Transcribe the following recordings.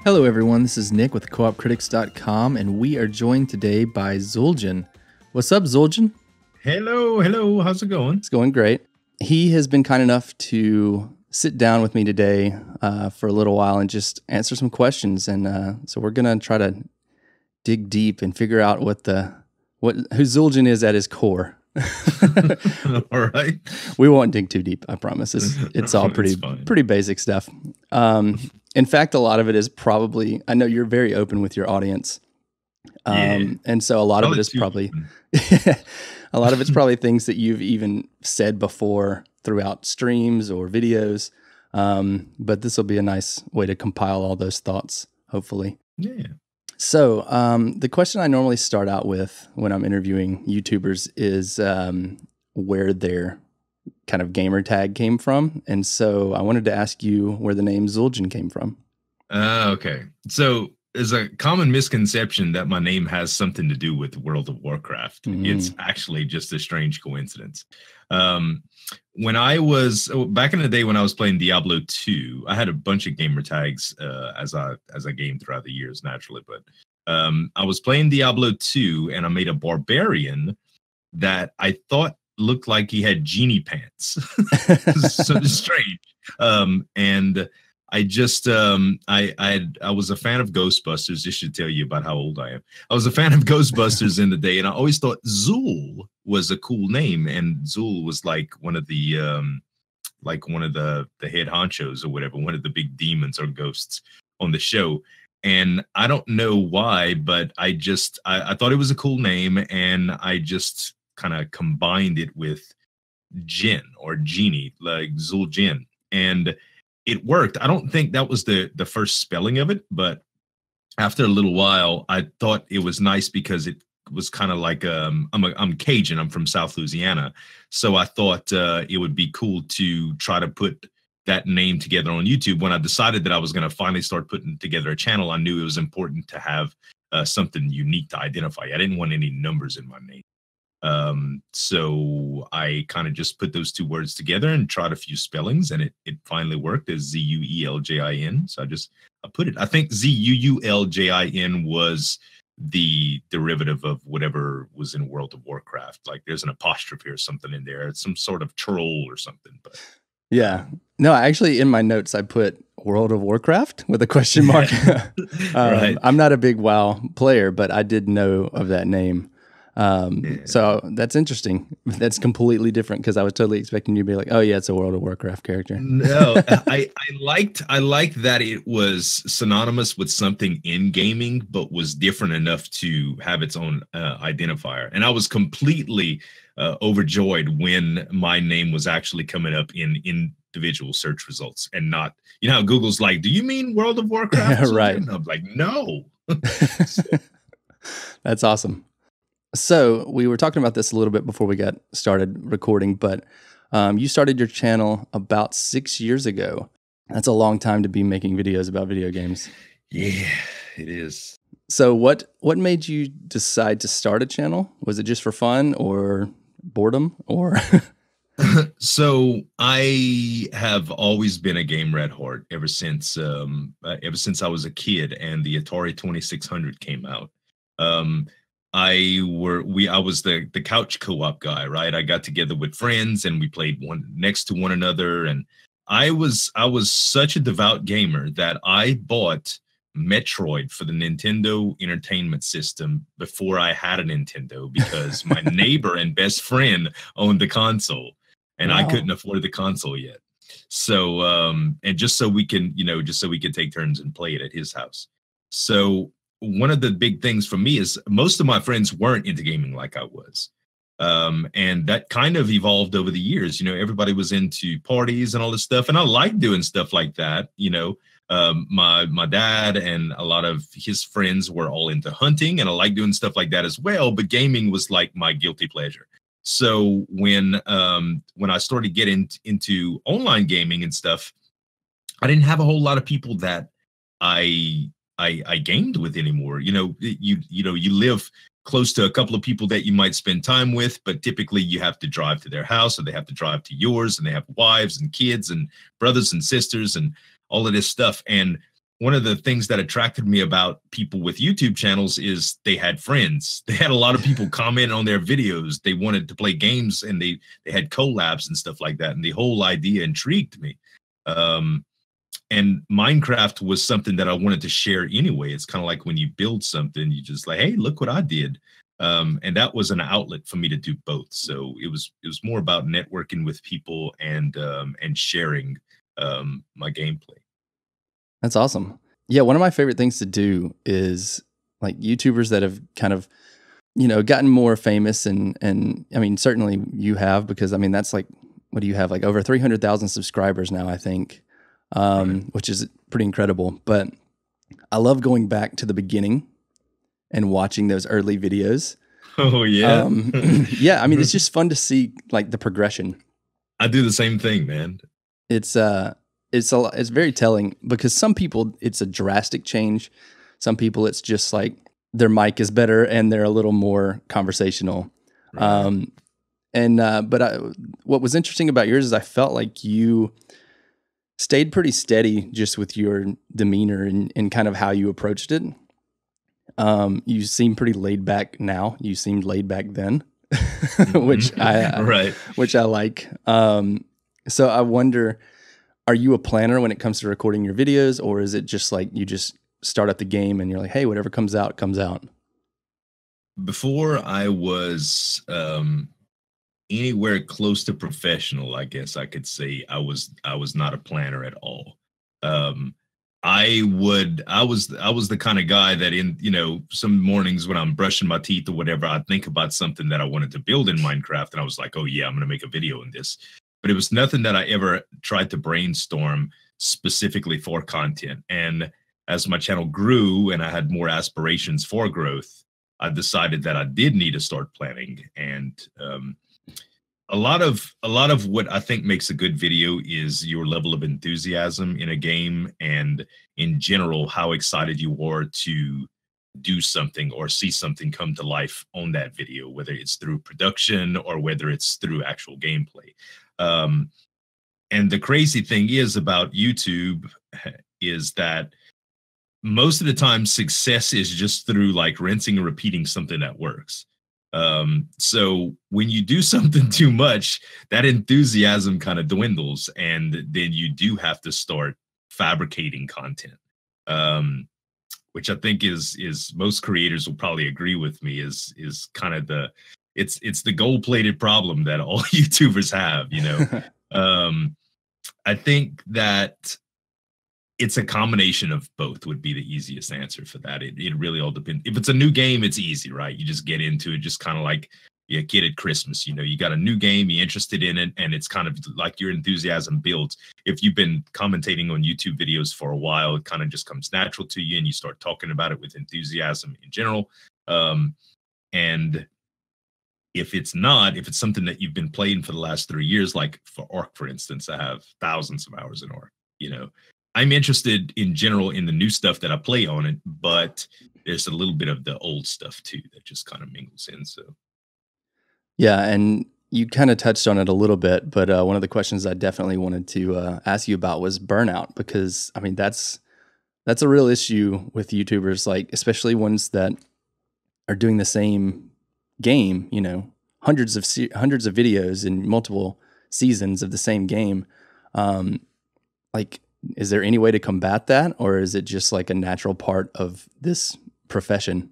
Hello everyone, this is Nick with coopcritics.com and we are joined today by ZUELJIN. What's up, ZUELJIN? Hello. How's it going? It's going great. He has been kind enough to sit down with me today for a little while and just answer some questions. And so we're going to try to dig deep and figure out who ZUELJIN is at his core. All right. We won't dig too deep, I promise. It's all pretty basic stuff. In fact, a lot of it is probably, I know you're very open with your audience. And so a lot of it is probably, a lot of it's probably things that you've even said before throughout streams or videos. But this will be a nice way to compile all those thoughts, hopefully. Yeah. So the question I normally start out with when I'm interviewing YouTubers is where their kind of gamer tag came from. And so I wanted to ask you where the name ZUELJIN came from. Okay. So there's a common misconception that my name has something to do with World of Warcraft. It's actually just a strange coincidence. When I was back in the day when I was playing Diablo 2, I had a bunch of gamer tags as I gamed throughout the years naturally. But I was playing Diablo 2 and I made a barbarian that I thought looked like he had genie pants. So strange. And I just I was a fan of Ghostbusters. This should tell you about how old I am. I was a fan of Ghostbusters in the day, and I always thought Zool was a cool name, and Zool was like one of the head honchos or whatever, one of the big demons or ghosts on the show. And I don't know why, but I thought it was a cool name, and I just kind of combined it with Jin or Genie, like ZUELJIN, and it worked. I don't think that was the first spelling of it, but after a little while, I thought it was nice because it was kind of like I'm Cajun. I'm from South Louisiana, so I thought it would be cool to try to put that name together on YouTube. When I decided that I was going to finally start putting together a channel, I knew it was important to have something unique to identify. I didn't want any numbers in my name. So I kind of just put those two words together and tried a few spellings, and it finally worked as ZUELJIN. So I put it. I think ZUELJIN was the derivative of whatever was in World of Warcraft. Like there's an apostrophe or something in there. It's some sort of troll or something. But yeah, no, actually in my notes I put World of Warcraft with a question mark. Right. I'm not a big WoW player, but I did know of that name. So that's interesting. That's completely different because I was totally expecting you to be like, oh yeah, it's a World of Warcraft character. No, I liked that it was synonymous with something in gaming, but was different enough to have its own identifier. And I was completely overjoyed when my name was actually coming up in individual search results and not, you know, how Google's like, do you mean World of Warcraft? Right. And I'm like, no. That's awesome. So we were talking about this a little bit before we got started recording, but you started your channel about 6 years ago. That's a long time to be making videos about video games. Yeah, it is. So what made you decide to start a channel? Was it just for fun or boredom or? So I have always been a game rat heart ever since I was a kid and the Atari 2600 came out. I was the couch co-op guy, right? I got together with friends and we played one next to one another. And I was such a devout gamer that I bought Metroid for the Nintendo Entertainment System before I had a Nintendo because my neighbor and best friend owned the console and I couldn't afford the console yet. So, and just so we can take turns and play it at his house. So one of the big things for me is most of my friends weren't into gaming like I was. And that kind of evolved over the years. You know, everybody was into parties and all this stuff. And I like doing stuff like that. You know, my dad and a lot of his friends were all into hunting, and I like doing stuff like that as well. But gaming was like my guilty pleasure. So when I started getting into online gaming and stuff, I didn't have a whole lot of people that I gamed with anymore. You know, you live close to a couple of people that you might spend time with, but typically you have to drive to their house or they have to drive to yours, and they have wives and kids and brothers and sisters and all of this stuff. And one of the things that attracted me about people with YouTube channels is they had friends. They had a lot of people comment on their videos. They wanted to play games, and they had collabs and stuff like that. And the whole idea intrigued me. And Minecraft was something that I wanted to share anyway. It's kind of like when you build something, you just like, hey, look what I did. And that was an outlet for me to do both. So it was more about networking with people and sharing my gameplay. That's awesome. Yeah, one of my favorite things to do is like YouTubers that have kind of, you know, gotten more famous, and I mean, certainly you have, because I mean, that's like, what do you have, like over 300,000 subscribers now, I think, right, which is pretty incredible. But I love going back to the beginning and watching those early videos. Oh yeah. Yeah, I mean, it's just fun to see like the progression. I do the same thing, man. It's very telling, because some people it's a drastic change. Some people it's just like their mic is better and they're a little more conversational. Right. But what was interesting about yours is I felt like you stayed pretty steady just with your demeanor and kind of how you approached it. You seem pretty laid back now. You seemed laid back then, which I like. So I wonder, are you a planner when it comes to recording your videos, or is it just like you just start up the game and you're like, hey, whatever comes out, comes out? Before I was anywhere close to professional, I guess I could say I was not a planner at all. I was the kind of guy that in, you know, some mornings when I'm brushing my teeth or whatever, I'd think about something that I wanted to build in Minecraft, and I was like, oh yeah, I'm going to make a video in this. But it was nothing that I ever tried to brainstorm specifically for content. And as my channel grew and I had more aspirations for growth, I decided that I did need to start planning. And a lot of what I think makes a good video is your level of enthusiasm in a game, and in general, how excited you are to do something or see something come to life on that video, whether it's through production or whether it's through actual gameplay. And the crazy thing is about YouTube is that most of the time success is just through like rinsing and repeating something that works. So when you do something too much, that enthusiasm kind of dwindles, and then you do have to start fabricating content. Which I think is most creators will probably agree with me is kind of it's the gold-plated problem that all YouTubers have, you know. I think that it's a combination of both would be the easiest answer for that. It really all depends. If it's a new game, it's easy, right? You just get into it, just kind of like a kid at Christmas. You know, you got a new game, you're interested in it, and it's kind of like your enthusiasm builds. If you've been commentating on YouTube videos for a while, it kind of just comes natural to you, and you start talking about it with enthusiasm in general. And if it's not, if it's something that you've been playing for the last 3 years, like for Ark, for instance, I have thousands of hours in Ark, you know, I'm interested in general in the new stuff that I play on it, but there's a little bit of the old stuff too that just kind of mingles in. So, yeah, and you kind of touched on it a little bit, but one of the questions I definitely wanted to ask you about was burnout, because I mean that's a real issue with YouTubers, like especially ones that are doing the same game, you know, hundreds of videos in multiple seasons of the same game. Like, is there any way to combat that, or is it just like a natural part of this profession?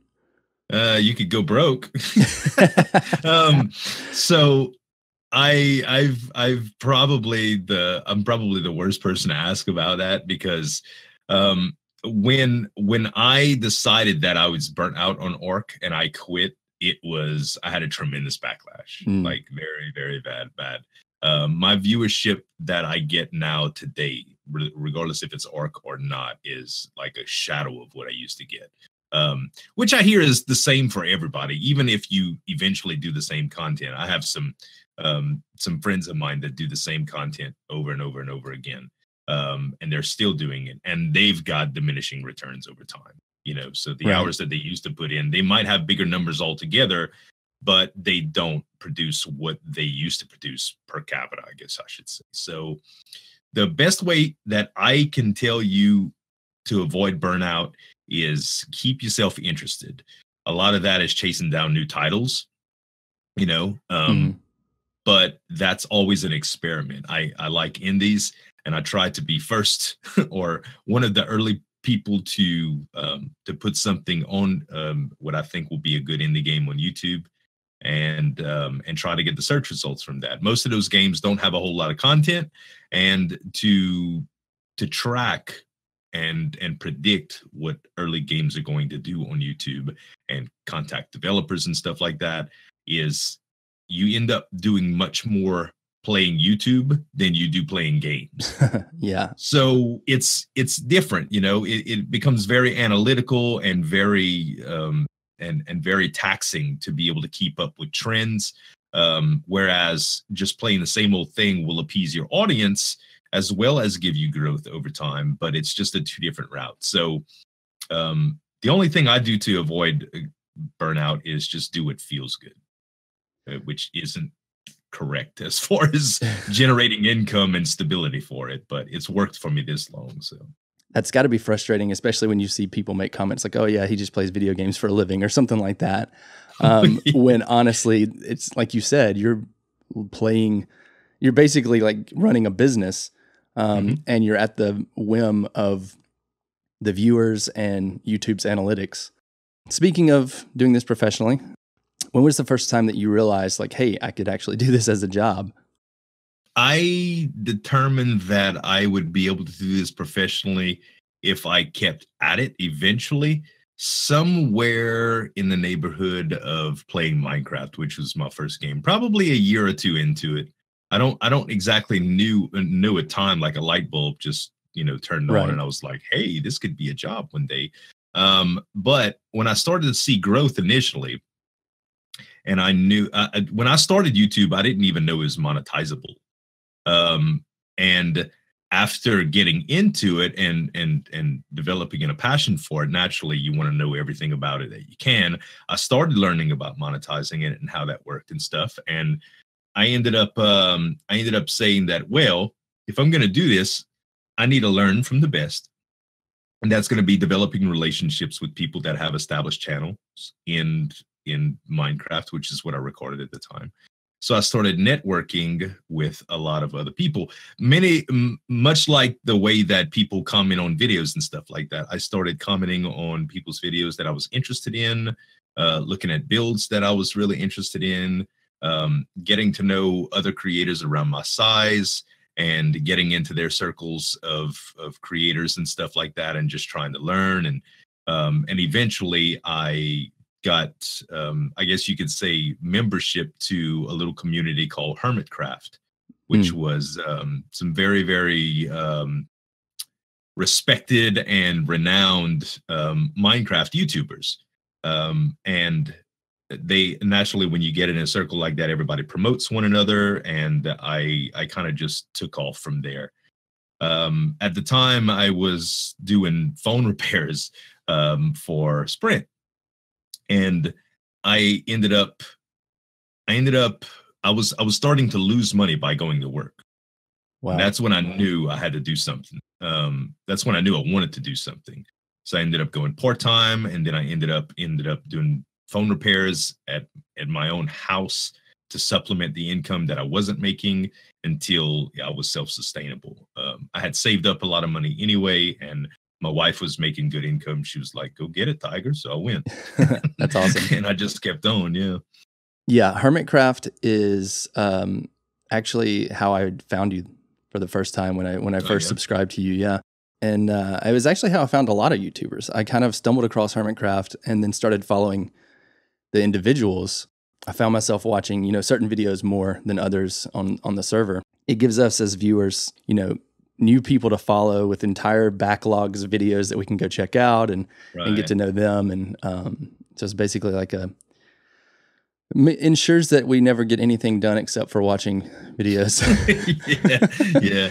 You could go broke. So I'm probably the worst person to ask about that, because when I decided that I was burnt out on Orc and I quit, I had a tremendous backlash, like very, very bad. My viewership that I get now today, regardless if it's Orc or not, is like a shadow of what I used to get. Which I hear is the same for everybody, even if you eventually do the same content. I have some friends of mine that do the same content over and over and over again. And they're still doing it, and they've got diminishing returns over time, you know. So the hours that they used to put in, they might have bigger numbers altogether, but they don't produce what they used to produce per capita, I guess I should say. So the best way that I can tell you to avoid burnout is keep yourself interested. A lot of that is chasing down new titles, you know, but that's always an experiment. I like indies, and I try to be first or one of the early people to put something on what I think will be a good indie game on YouTube, and try to get the search results from that. Most of those games don't have a whole lot of content, and to track and predict what early games are going to do on YouTube and contact developers and stuff like that is you end up doing much more playing YouTube than you do playing games. Yeah. So it's different, you know, it becomes very analytical and very and very taxing to be able to keep up with trends. Whereas just playing the same old thing will appease your audience as well as give you growth over time, but it's just a two different routes. So the only thing I do to avoid burnout is just do what feels good, which isn't correct as far as generating income and stability for it, but it's worked for me this long. So that's got to be frustrating, especially when you see people make comments like, oh yeah, he just plays video games for a living or something like that. When honestly, it's like you said, you're basically like running a business, and you're at the whim of the viewers and YouTube's analytics. Speaking of doing this professionally, when was the first time that you realized like, hey, I could actually do this as a job? I determined that I would be able to do this professionally if I kept at it eventually, somewhere in the neighborhood of playing Minecraft, which was my first game, probably a year or two into it. I don't exactly knew a time, like a light bulb just, you know, turned on and I was like, hey, this could be a job one day. But when I started to see growth initially, and I knew when I started YouTube, I didn't even know it was monetizable. And after getting into it and developing a passion for it, naturally you want to know everything about it that you can. I started learning about monetizing it and how that worked and stuff. And I ended up saying that, well, if I'm going to do this, I need to learn from the best. And that's going to be developing relationships with people that have established channels in Minecraft, which is what I recorded at the time. So I started networking with a lot of other people, much like the way that people comment on videos and stuff like that. I started commenting on people's videos that I was interested in, looking at builds that I was really interested in, getting to know other creators around my size and getting into their circles of creators and stuff like that, and just trying to learn. And eventually I got, I guess you could say, membership to a little community called Hermitcraft, which was some very, very respected and renowned Minecraft YouTubers. And they naturally, when you get in a circle like that, everybody promotes one another. And I kind of just took off from there. At the time, I was doing phone repairs for Sprint. And I was starting to lose money by going to work. Wow. And that's when I knew I had to do something. That's when I knew I wanted to do something. So I ended up going part-time, and then I ended up doing phone repairs at my own house to supplement the income that I wasn't making until I was self-sustainable. I had saved up a lot of money anyway, and my wife was making good income. She was like, go get it, Tiger. So I went. That's awesome. And I just kept on. Yeah. Yeah. Hermitcraft is actually how I found you for the first time when I first subscribed to you. Yeah. And it was actually how I found a lot of YouTubers. I kind of stumbled across Hermitcraft and then started following the individuals. I found myself watching, certain videos more than others on the server. It gives us as viewers, new people to follow with entire backlogs of videos that we can go check out and get to know them. And so it's basically like ensures that we never get anything done except for watching videos. Yeah.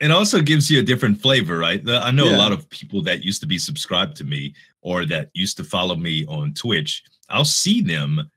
It also gives you a different flavor, right? I know a lot of people that used to be subscribed to me or that used to follow me on Twitch. I'll see them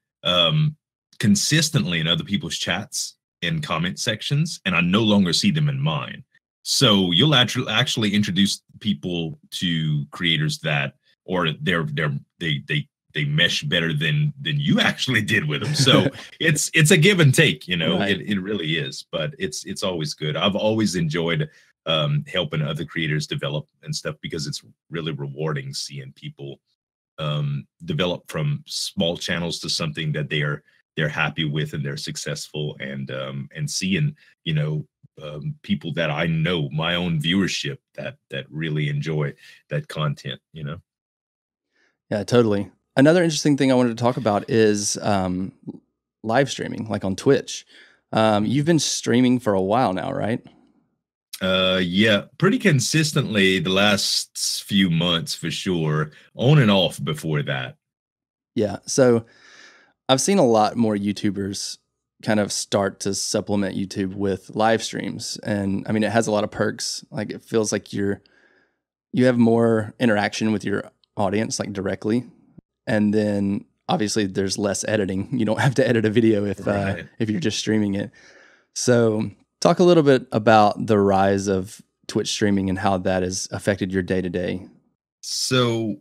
consistently in other people's chats and comment sections, and I no longer see them in mine. So you'll actually introduce people to creators that, or they mesh better than you actually did with them. So it's a give and take, you know. Right. It really is, but it's always good. I've always enjoyed helping other creators develop and stuff, because it's really rewarding seeing people develop from small channels to something that they're happy with and they're successful, and seeing, you know, people that I know, my own viewership, that really enjoy that content, you know. Yeah, totally. Another interesting thing I wanted to talk about is live streaming, like on Twitch. You've been streaming for a while now, right? Yeah, pretty consistently the last few months for sure, on and off before that. Yeah. So I've seen a lot more YouTubers kind of start to supplement YouTube with live streams. And I mean, it has a lot of perks. Like it feels like you have more interaction with your audience, like directly. And then obviously there's less editing. You don't have to edit a video Right. if you're just streaming it. So talk a little bit about the rise of Twitch streaming and how that has affected your day to day. So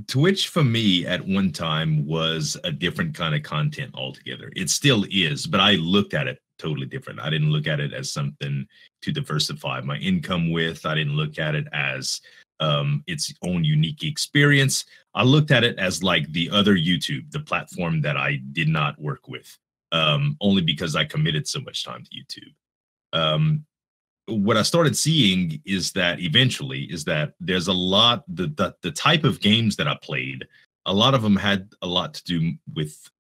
Twitch for me at one time was a different kind of content altogether. It still is, but I looked at it totally different. I didn't look at it as something to diversify my income with. I didn't look at it as its own unique experience. I looked at it as like the other YouTube, the platform that I did not work with, only because I committed so much time to YouTube. What I started seeing is that eventually is that there's a lot, the type of games that I played, a lot of them had a lot to do with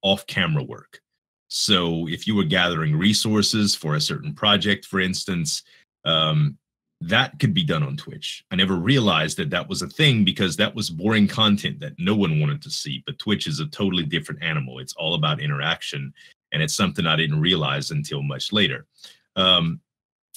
off camera work. So if you were gathering resources for a certain project, for instance, that could be done on Twitch. I never realized that that was a thing, because that was boring content that no one wanted to see. But Twitch is a totally different animal. It's all about interaction. And it's something I didn't realize until much later. Um,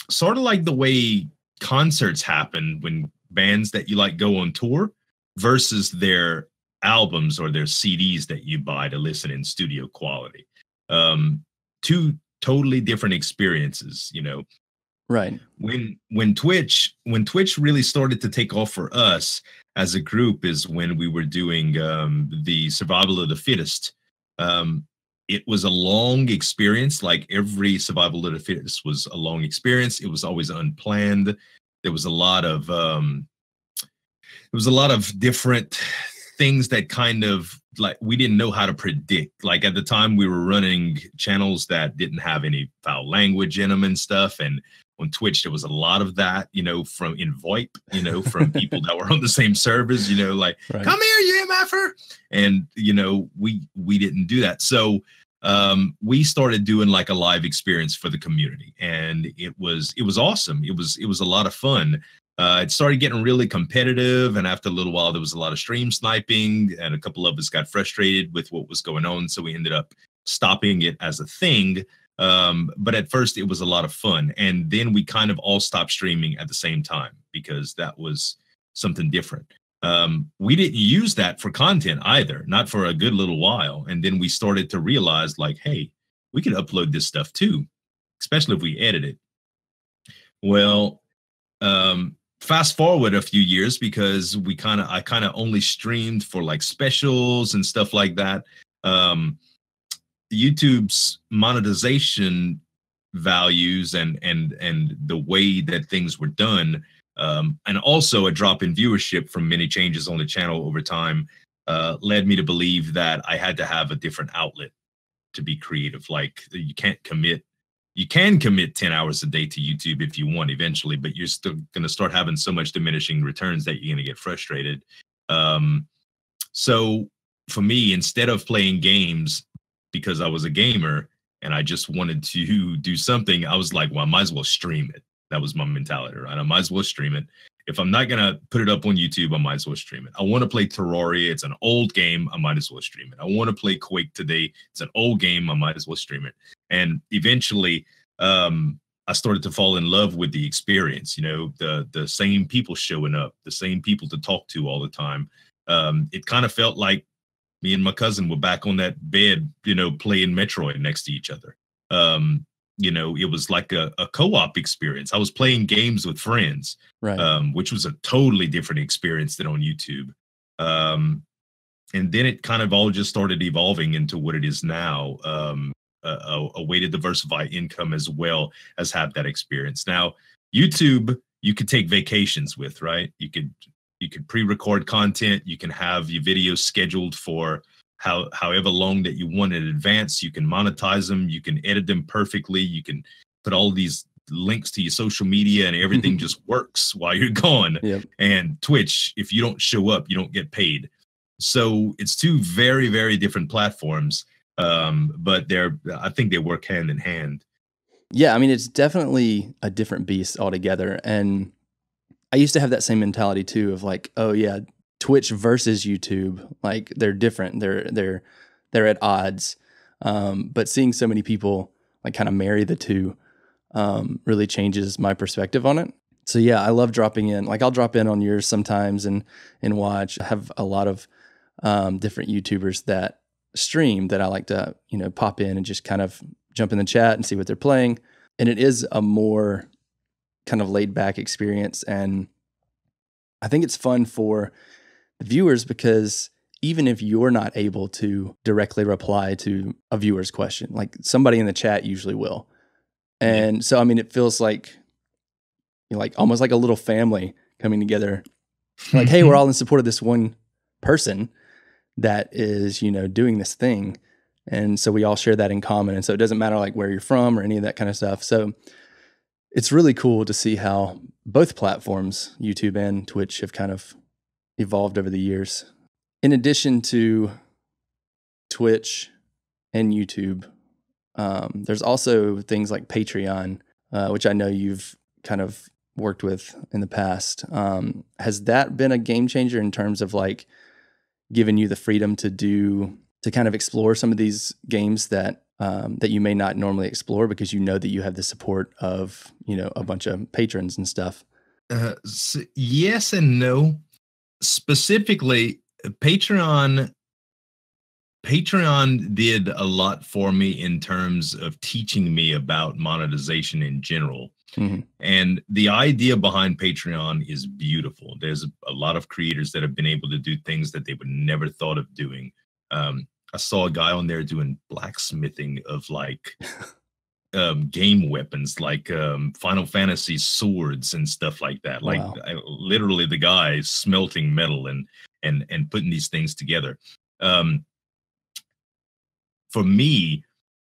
Sort of like the way concerts happen when bands that you like go on tour versus their albums or their CDs that you buy to listen in studio quality. Um, Two totally different experiences, you know. Right. When Twitch really started to take off for us as a group is when we were doing the survival of the fittest. Um, it was a long experience, like every survival of the fittest was a long experience. It was always unplanned. There was a lot of different things that kind of, like, we didn't know how to predict. Like at the time we were running channels that didn't have any foul language in them and stuff, and on Twitch there was a lot of that, you know, from in VoIP, you know, from people that were on the same servers, you know, like, right, come here, you MFer. And you know, we didn't do that. So we started doing like a live experience for the community, and it was awesome. It was a lot of fun. It started getting really competitive, and after a little while, there was a lot of stream sniping, and a couple of us got frustrated with what was going on, so we ended up stopping it as a thing. But at first, it was a lot of fun, and then we kind of all stopped streaming at the same time because that was something different. We didn't use that for content either, not for a good little while, and then we started to realize, like, hey, we could upload this stuff too, especially if we edit it. Well, fast forward a few years, because I kind of only streamed for like specials and stuff like that. YouTube's monetization values and the way that things were done, and also a drop in viewership from many changes on the channel over time, led me to believe that I had to have a different outlet to be creative. Like, you can commit 10 hours a day to YouTube if you want eventually, but you're still going to start having so much diminishing returns that you're going to get frustrated. So for me, instead of playing games, because I was a gamer and I just wanted to do something, I was like, well, I might as well stream it. That was my mentality, right? I might as well stream it. If I'm not going to put it up on YouTube, I might as well stream it. I want to play Terraria. It's an old game. I might as well stream it. I want to play Quake today. It's an old game. I might as well stream it. And eventually, I started to fall in love with the experience, you know, the same people showing up, the same people to talk to all the time. It kind of felt like me and my cousin were back on that bed, you know, playing Metroid next to each other. you know, it was like a co-op experience. I was playing games with friends, Right. which was a totally different experience than on YouTube. And then it kind of all just started evolving into what it is now, a way to diversify income as well as have that experience. Now, YouTube, you could take vacations with, right? You could pre-record content. You can have your videos scheduled for however long that you want in advance. You can monetize them. You can edit them perfectly. You can put all these links to your social media, and everything just works while you're gone. Yep. And Twitch, if you don't show up, you don't get paid. So it's two very, very different platforms, but I think they work hand in hand. Yeah, I mean, it's definitely a different beast altogether. And I used to have that same mentality too of like, oh yeah, Twitch versus YouTube, like they're different. They're at odds. But seeing so many people like kind of marry the two really changes my perspective on it. So yeah, I love dropping in. Like I'll drop in on yours sometimes and watch. I have a lot of different YouTubers that stream that I like to, you know, pop in and just kind of jump in the chat and see what they're playing. And it is a more kind of laid back experience. And I think it's fun for the viewers because even if you're not able to directly reply to a viewer's question, like somebody in the chat usually will. And so, I mean, it feels like, you know, like almost like a little family coming together. Like, hey, we're all in support of this one person that is, you know, doing this thing. And so we all share that in common. And so it doesn't matter like where you're from or any of that kind of stuff. So it's really cool to see how both platforms, YouTube and Twitch, have kind of evolved over the years. In addition to Twitch and YouTube, there's also things like Patreon, which I know you've kind of worked with in the past. Has that been a game changer in terms of like giving you the freedom to kind of explore some of these games that you may not normally explore because you know that you have the support of, you know, a bunch of patrons and stuff? So yes and no. Specifically, Patreon did a lot for me in terms of teaching me about monetization in general. Mm-hmm. And the idea behind Patreon is beautiful. There's a lot of creators that have been able to do things that they would never thought of doing. I saw a guy on there doing blacksmithing of like game weapons, like Final Fantasy swords and stuff like that. Like literally the guy smelting metal and putting these things together. For me,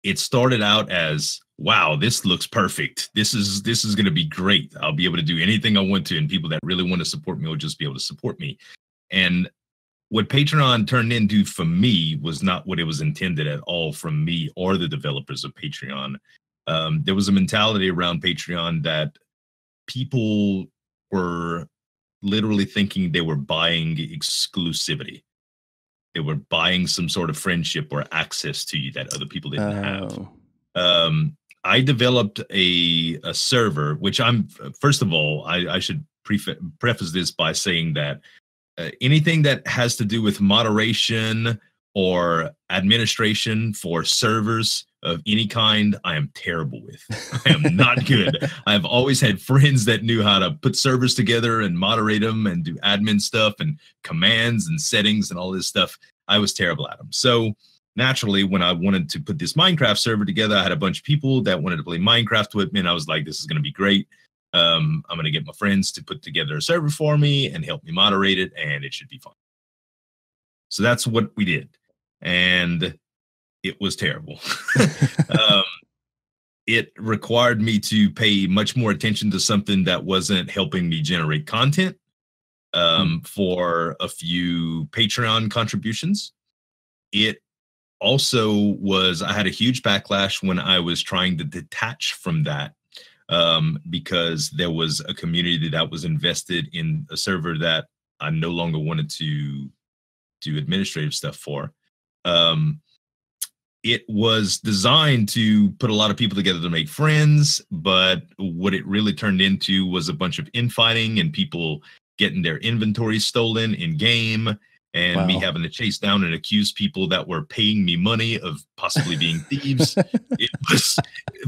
it started out as, wow, this looks perfect. This is going to be great. I'll be able to do anything I want to, and people that really want to support me will just be able to support me. And what Patreon turned into for me was not what it was intended at all from me or the developers of Patreon. There was a mentality around Patreon that people were literally thinking they were buying exclusivity. They were buying some sort of friendship or access to you that other people didn't have. I developed a server, which first of all, I should preface this by saying that anything that has to do with moderation or administration for servers of any kind, I am terrible with. I am not good. I've always had friends that knew how to put servers together and moderate them and do admin stuff and commands and settings and all this stuff. I was terrible at them. So naturally, when I wanted to put this Minecraft server together, I had a bunch of people that wanted to play Minecraft with me, and I was like, this is going to be great. I'm going to get my friends to put together a server for me and help me moderate it, and it should be fun. So that's what we did. And it was terrible. It required me to pay much more attention to something that wasn't helping me generate content for a few Patreon contributions. It also I had a huge backlash when I was trying to detach from that because there was a community that was invested in a server that I no longer wanted to do administrative stuff for. It was designed to put a lot of people together to make friends, but what it really turned into was a bunch of infighting and people getting their inventory stolen in game. and me having to chase down and accuse people that were paying me money of possibly being thieves. It was,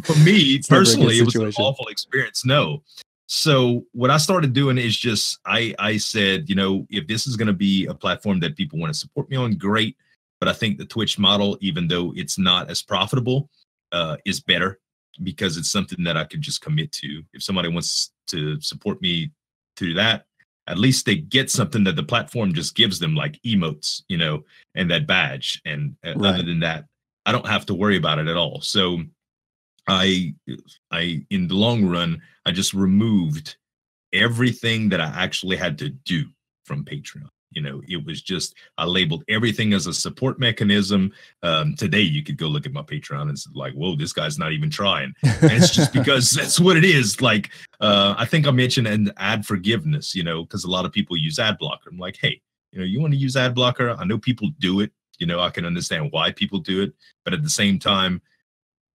for me personally, it was an awful experience. No. So what I started doing is just, I said, you know, if this is going to be a platform that people want to support me on, great. But I think the Twitch model, even though it's not as profitable, is better because it's something that I could just commit to. If somebody wants to support me through that, at least they get something that the platform just gives them, like emotes, you know, and that badge. And other than that, I don't have to worry about it at all. So I, in the long run, I just removed everything that I actually had to do from Patreon. You know, it was just, I labeled everything as a support mechanism. Today, you could go look at my Patreon and it's like, whoa, this guy's not even trying. And it's just because that's what it is. Like, I think I mentioned an ad forgiveness, you know, because a lot of people use ad blocker. I'm like, hey, you know, you want to use ad blocker? I know people do it. You know, I can understand why people do it. But at the same time,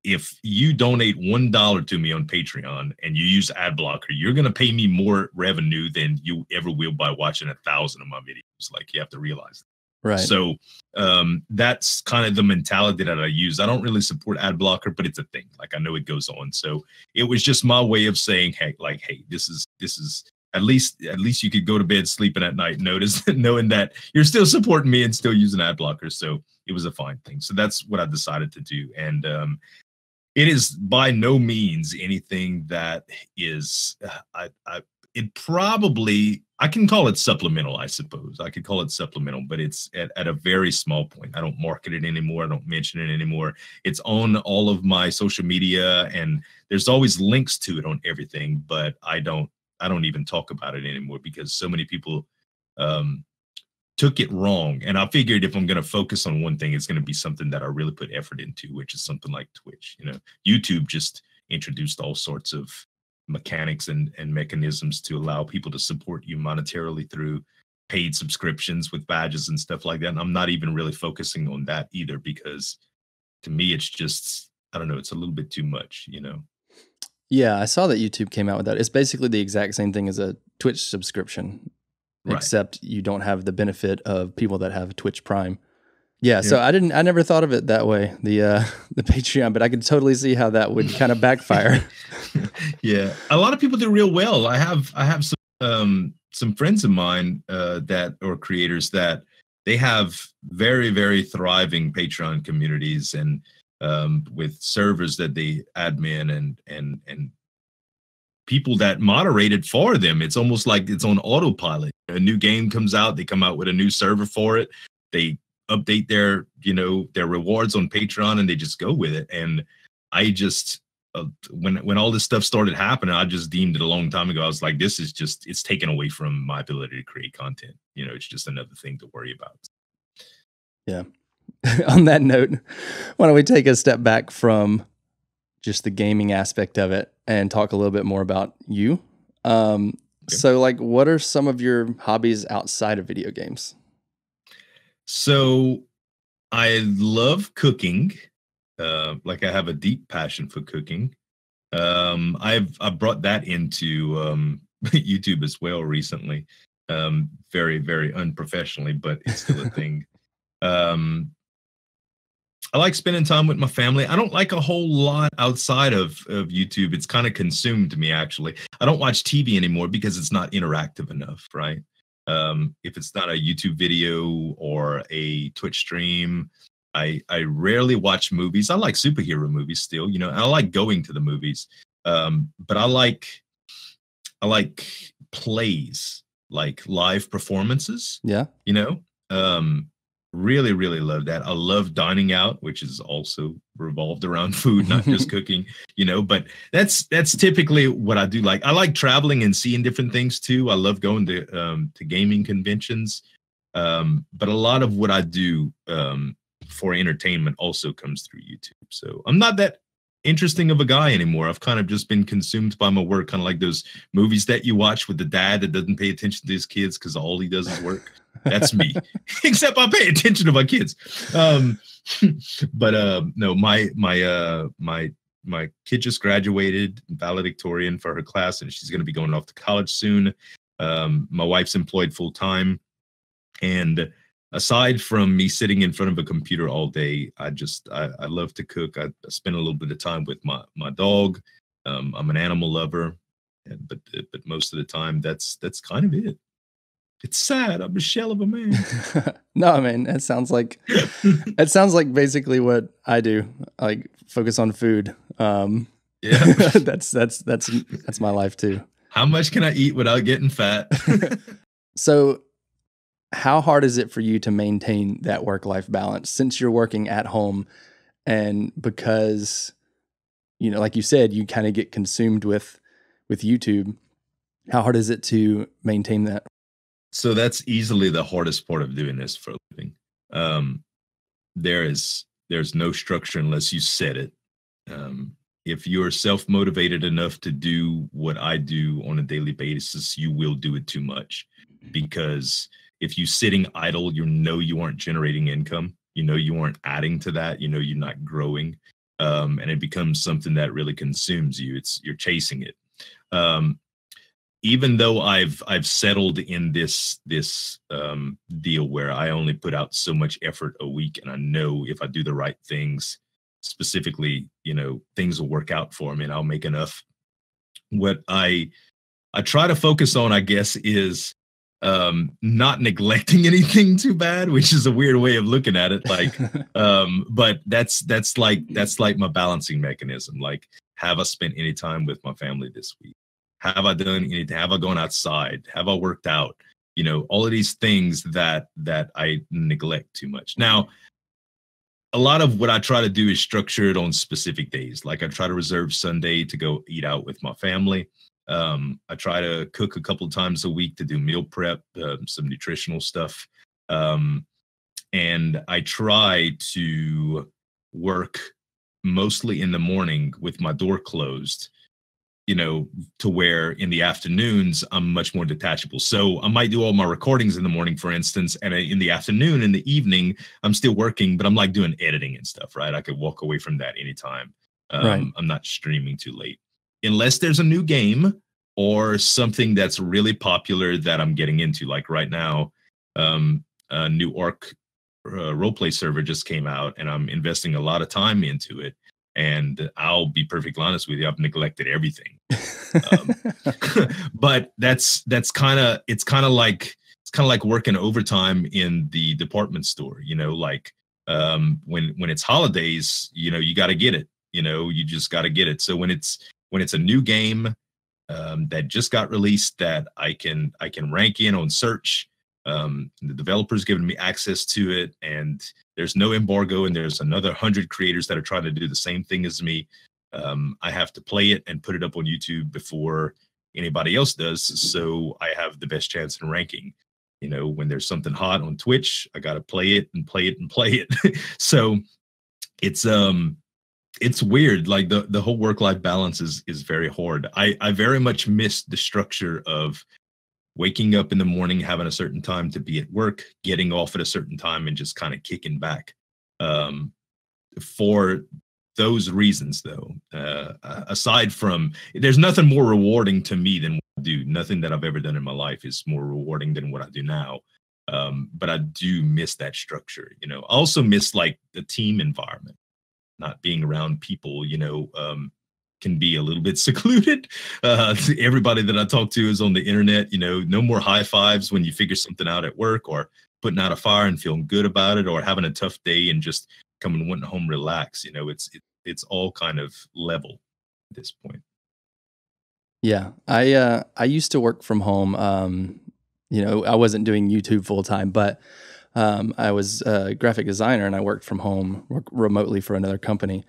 if you donate $1 to me on Patreon and you use ad blocker, you're going to pay me more revenue than you ever will by watching 1,000 of my videos. Like, you have to realize that. Right. So that's kind of the mentality that I use. I don't really support ad blocker, but it's a thing. Like, I know it goes on. So it was just my way of saying, hey, like, hey, this is at least you could go to bed sleeping at night, knowing that you're still supporting me and still using ad blocker. So it was a fine thing. So that's what I decided to do. And it is by no means anything that is, it probably, I can call it supplemental, I suppose. I could call it supplemental, but it's at a very small point. I don't market it anymore. I don't mention it anymore. It's on all of my social media and there's always links to it on everything, but I don't even talk about it anymore because so many people took it wrong. And I figured if I'm going to focus on one thing, it's going to be something that I really put effort into, which is something like Twitch. You know, YouTube just introduced all sorts of mechanics and mechanisms to allow people to support you monetarily through paid subscriptions with badges and stuff like that. And I'm not even really focusing on that either, because to me, it's just, I don't know, it's a little bit too much, you know? Yeah, I saw that YouTube came out with that. It's basically the exact same thing as a Twitch subscription. Right. Except you don't have the benefit of people that have Twitch Prime. Yeah, so I never thought of it that way, the Patreon, but I could totally see how that would kind of backfire. Yeah, a lot of people do real well. I have some friends of mine that are creators that they have very, very thriving Patreon communities and with servers that they admin and people that moderate it for them. It's almost like it's on autopilot. A new game comes out, they come out with a new server for it. They update their, you know, their rewards on Patreon and they just go with it. And I just, when all this stuff started happening, I just deemed it a long time ago. I was like, this is just, it's taken away from my ability to create content. You know, it's just another thing to worry about. Yeah. On that note, why don't we take a step back from just the gaming aspect of it and talk a little bit more about you. Okay. So like, what are some of your hobbies outside of video games? So I love cooking. Like, I have a deep passion for cooking. I've brought that into YouTube as well recently. Very, very unprofessionally, but it's still a thing. I like spending time with my family. I don't like a whole lot outside of YouTube. It's kind of consumed me, actually. I don't watch TV anymore because it's not interactive enough, right? If it's not a YouTube video or a Twitch stream, I rarely watch movies. I like superhero movies still, you know, and I like going to the movies. But I like plays, like live performances. Yeah. You know? Really, really love that. I love dining out, which is also revolved around food, not just cooking, you know, but that's typically what I do. Like, I like traveling and seeing different things too. I love going to gaming conventions. But a lot of what I do for entertainment also comes through YouTube. So I'm not that interesting of a guy anymore. I've kind of just been consumed by my work, kind of like those movies that you watch with the dad that doesn't pay attention to his kids because all he does is work. That's me. Except I pay attention to my kids. But no, my kid just graduated valedictorian for her class, and she's going to be going off to college soon. My wife's employed full time, and aside from me sitting in front of a computer all day, I love to cook. I spend a little bit of time with my dog. I'm an animal lover, but most of the time that's kind of it. It's sad. I'm a shell of a man. No, I mean, it sounds like basically what I do. Like focus on food. Yeah, that's my life too. How much can I eat without getting fat? So, how hard is it for you to maintain that work-life balance since you're working at home, and because like you said, you kind of get consumed with YouTube? How hard is it to maintain that? So that's easily the hardest part of doing this for a living. There's no structure unless you set it. If you're self-motivated enough to do what I do on a daily basis, you will do it too much. Because if you're sitting idle, you aren't generating income. You aren't adding to that. You're not growing. And it becomes something that really consumes you. You're chasing it. Even though I've settled in this deal where I only put out so much effort a week, and I know if I do the right things, specifically, things will work out for me and I'll make enough. What I try to focus on, I guess, is not neglecting anything too bad, which is a weird way of looking at it. Like, but that's like my balancing mechanism. Like, have I spent any time with my family this week? Have I done anything? Have I gone outside? Have I worked out? All of these things that I neglect too much. Now, a lot of what I try to do is structured on specific days. Like I try to reserve Sunday to go eat out with my family. I try to cook a couple of times a week to do meal prep, some nutritional stuff. And I try to work mostly in the morning with my door closed, to where in the afternoons, I'm much more detachable. So I might do all my recordings in the morning, for instance, and in the afternoon, in the evening, I'm still working, but I'm like doing editing and stuff, right? I could walk away from that anytime. Right. I'm not streaming too late. Unless there's a new game or something that's really popular that I'm getting into. Like right now, a new Arc roleplay server just came out, and I'm investing a lot of time into it. And I'll be perfectly honest with you, I've neglected everything. But it's kind of like working overtime in the department store. Like when it's holidays, you got to get it. You just got to get it. So when it's a new game that just got released that I can rank in on search. The developer's given me access to it, and there's no embargo, and there's another 100 creators that are trying to do the same thing as me. I have to play it and put it up on YouTube before anybody else does, so I have the best chance in ranking. When there's something hot on Twitch, I got to play it and play it and play it. So it's weird. Like the whole work-life balance is very hard. I very much miss the structure of waking up in the morning, having a certain time to be at work, getting off at a certain time, and just kind of kicking back. For those reasons, though, aside from, there's nothing more rewarding to me than what I do. Nothing that I've ever done in my life is more rewarding than what I do now. But I do miss that structure. I also miss like the team environment, not being around people, can be a little bit secluded. Everybody that I talk to is on the internet. No more high fives when you figure something out at work, or putting out a fire and feeling good about it, or having a tough day and just coming wanting home relax. It's all kind of level at this point. Yeah, I used to work from home. I wasn't doing YouTube full time, but I was a graphic designer, and I worked from home, remotely for another company.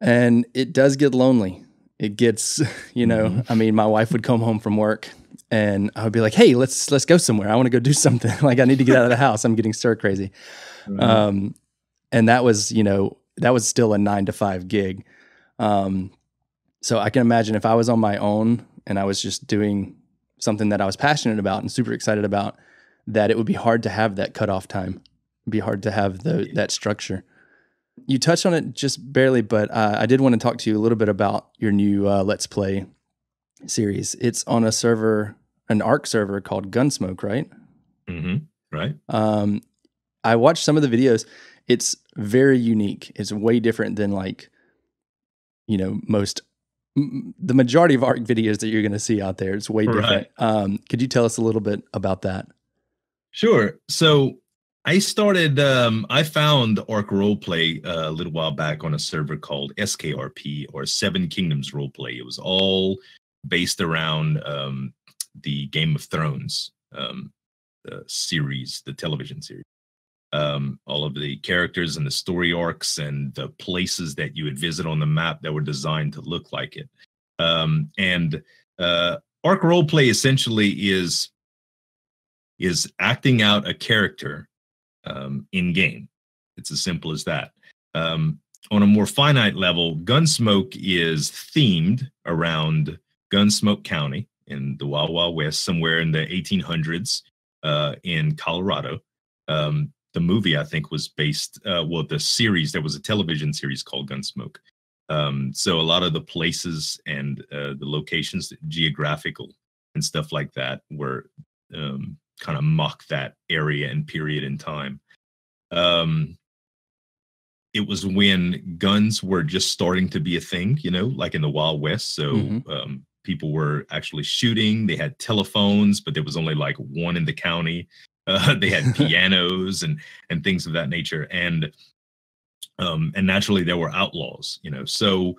And it does get lonely. It gets, I mean, my wife would come home from work, and I would be like, "Hey, let's go somewhere. I want to go do something. Like, I need to get out of the house. I'm getting stir crazy." And that was still a 9-to-5 gig. So I can imagine if I was on my own and I was just doing something that I was passionate about and super excited about, that it would be hard to have that cutoff time. It'd be hard to have that structure. You touched on it just barely, but I did want to talk to you a little bit about your new Let's Play series. It's on a server, an ARC server called Gunsmoke, right? Mm-hmm. Right. I watched some of the videos. It's very unique. It's way different than like, the majority of ARC videos that you're going to see out there. It's way different. Could you tell us a little bit about that? Sure. So I started, I found Arc Roleplay a little while back on a server called SKRP, or Seven Kingdoms Roleplay. It was all based around the Game of Thrones series, the television series. All of the characters and the story arcs and the places that you would visit on the map that were designed to look like it. And Arc Roleplay essentially is acting out a character in game. It's as simple as that. On a more finite level, Gunsmoke is themed around Gunsmoke County in the Wild Wild West, somewhere in the 1800s in Colorado. The movie, I think, was based, the series, there was a television series called Gunsmoke. So a lot of the places and the locations, geographical and stuff like that, were kind of mock that area and period in time. It was when guns were just starting to be a thing, like in the Wild West. So people were actually shooting. They had telephones, but there was only like one in the county. They had pianos and things of that nature, and naturally there were outlaws. So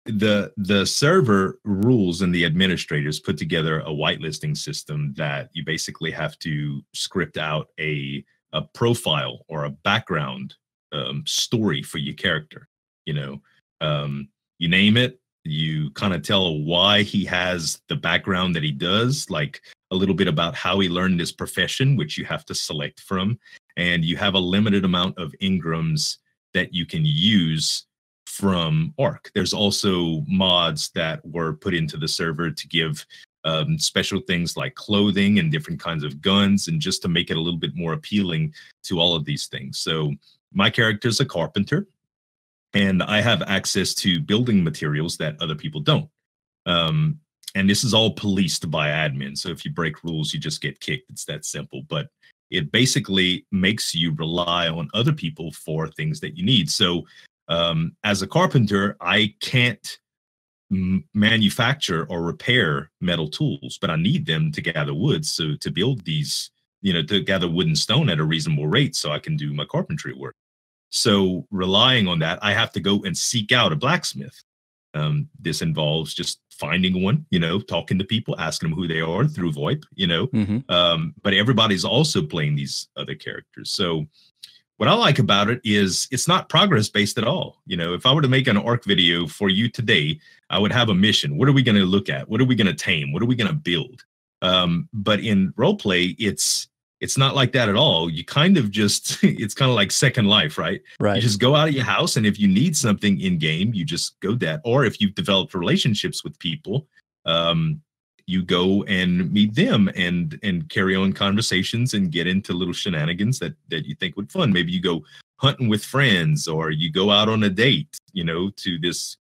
the server rules and the administrators put together a whitelisting system that you basically have to script out a profile or a background story for your character. You name it, you kind of tell why he has the background that he does, like a little bit about how he learned his profession, which you have to select from, and you have a limited amount of engrams that you can use from Arc. There's also mods that were put into the server to give special things like clothing and different kinds of guns, and just to make it a little bit more appealing to all of these things. So my character's a carpenter, and I have access to building materials that other people don't. And this is all policed by admin. So if you break rules, you just get kicked. It's that simple. But it basically makes you rely on other people for things that you need. So as a carpenter, I can't manufacture or repair metal tools, but I need them to gather wood. So to build these, to gather wood and stone at a reasonable rate so I can do my carpentry work. So relying on that, I have to go and seek out a blacksmith. This involves just finding one, talking to people, asking them who they are through VoIP, but everybody's also playing these other characters. So what I like about it is it's not progress based at all. If I were to make an Arc video for you today, I would have a mission. What are we going to look at? What are we going to tame? What are we going to build? But in roleplay, it's not like that at all. You kind of just, it's kind of like Second Life, right? Right. You just go out of your house, and if you need something in game, you just go that. Or if you've developed relationships with people, you go and meet them and carry on conversations and get into little shenanigans that you think would fun. Maybe you go hunting with friends, or you go out on a date, to this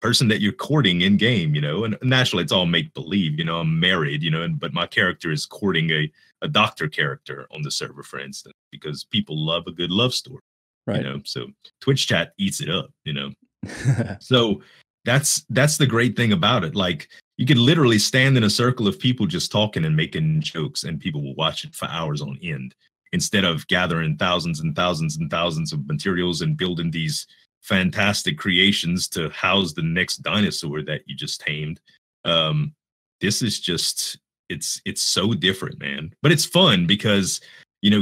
person that you're courting in game, and naturally it's all make believe, I'm married, but my character is courting a doctor character on the server, for instance, because people love a good love story, right? So Twitch chat eats it up, So that's the great thing about it. Like, you could literally stand in a circle of people just talking and making jokes, and people will watch it for hours on end, instead of gathering thousands and thousands and thousands of materials and building these fantastic creations to house the next dinosaur that you just tamed. This is just, it's so different, man. But it's fun because,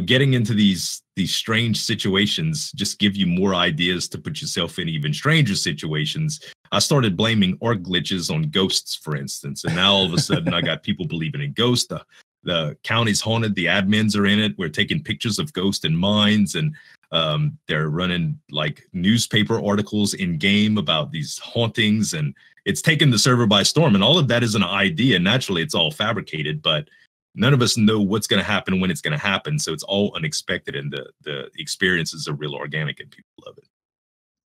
getting into these strange situations just give you more ideas to put yourself in even stranger situations. I started blaming Arc glitches on ghosts, for instance, and now all of a sudden I got people believing in ghosts. The county's haunted. The admins are in it. We're taking pictures of ghosts in mines, and they're running like newspaper articles in game about these hauntings, and it's taken the server by storm. And all of that is an idea. Naturally, it's all fabricated, but none of us know what's going to happen when it's going to happen. So it's all unexpected, and the experiences are real organic, and people love it.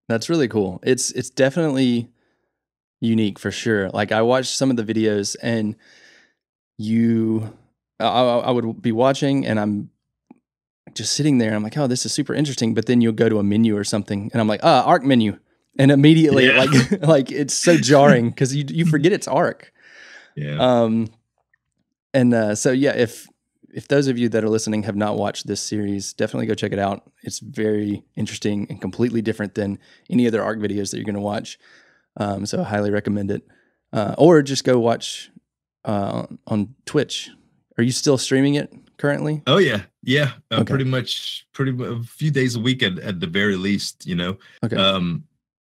That's really cool. It's definitely unique for sure. Like, I watched some of the videos, and I would be watching, and I'm just sitting there. And I'm like, oh, this is super interesting. But then you'll go to a menu or something, and I'm like, Arc menu, and immediately like it's so jarring because you forget it's Arc. Yeah. So yeah, if those of you that are listening have not watched this series, definitely go check it out. It's very interesting and completely different than any other Arc videos that you're going to watch. So I highly recommend it. Or just go watch on Twitch. Are you still streaming it currently? Oh yeah. Okay. Pretty much a few days a week at the very least, you know. Okay.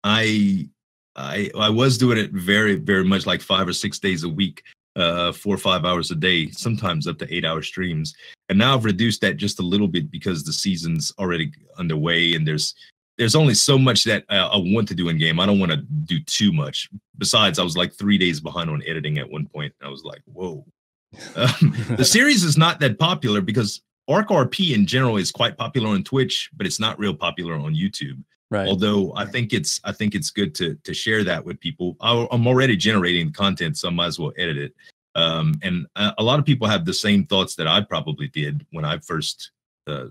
I was doing it very, very much like 5 or 6 days a week, 4 or 5 hours a day, sometimes up to 8-hour streams. And now I've reduced that just a little bit because the season's already underway, and there's only so much that I want to do in game. I don't want to do too much. Besides, I was like 3 days behind on editing at one point. I was like, whoa. The series is not that popular because Arc RP in general is quite popular on Twitch, but it's not real popular on YouTube. Right. Although I think it's good to share that with people. I'm already generating content, so I might as well edit it. And a lot of people have the same thoughts that I probably did when I first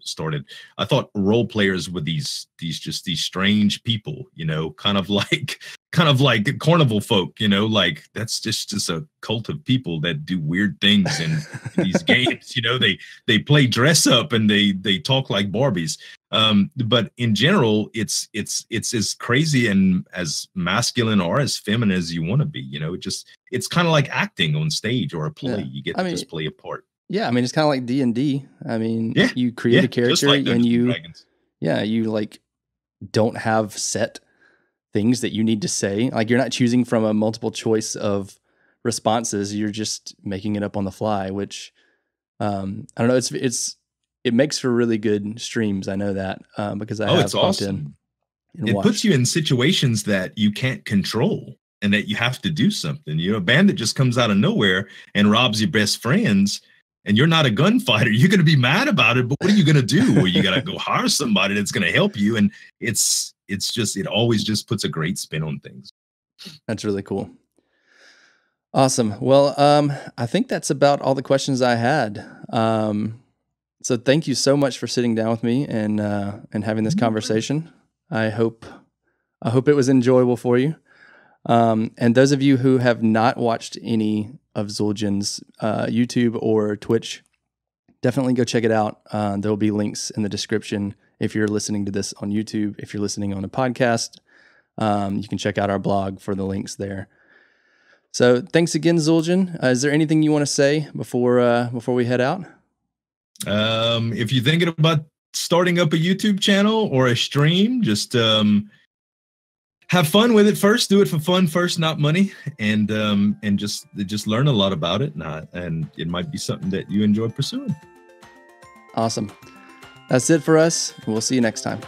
started. I thought role players were these strange people, you know, kind of like carnival folk, you know, like that's just a cult of people that do weird things in these games. You know, they play dress up and they talk like Barbies. But in general, it's as crazy and as masculine or as feminine as you want to be. You know, it's kind of like acting on stage or a play. You get to just play a part. Yeah, I mean, it's kind of like D&D. I mean, you create a character like and you like don't have set things that you need to say. Like you're not choosing from a multiple choice of responses. You're just making it up on the fly, which I don't know. It makes for really good streams. I know that because I have it's awesome. It puts you in situations that you can't control and that you have to do something. You know, a bandit just comes out of nowhere and robs your best friends. And you're not a gunfighter, you're going to be mad about it. But what are you going to do? Well, you got to go hire somebody that's going to help you. And it always just puts a great spin on things. That's really cool. Awesome. Well, I think that's about all the questions I had. So thank you so much for sitting down with me and having this conversation. I hope it was enjoyable for you. And those of you who have not watched any of ZUELJIN's YouTube or Twitch, definitely go check it out. There will be links in the description if you're listening to this on YouTube. If you're listening on a podcast, you can check out our blog for the links there. So thanks again, ZUELJIN. Is there anything you want to say before we head out? If you're thinking about starting up a YouTube channel or a stream, just have fun with it first. Do it for fun first, not money, and just learn a lot about it. And it might be something that you enjoy pursuing. Awesome. That's it for us. We'll see you next time.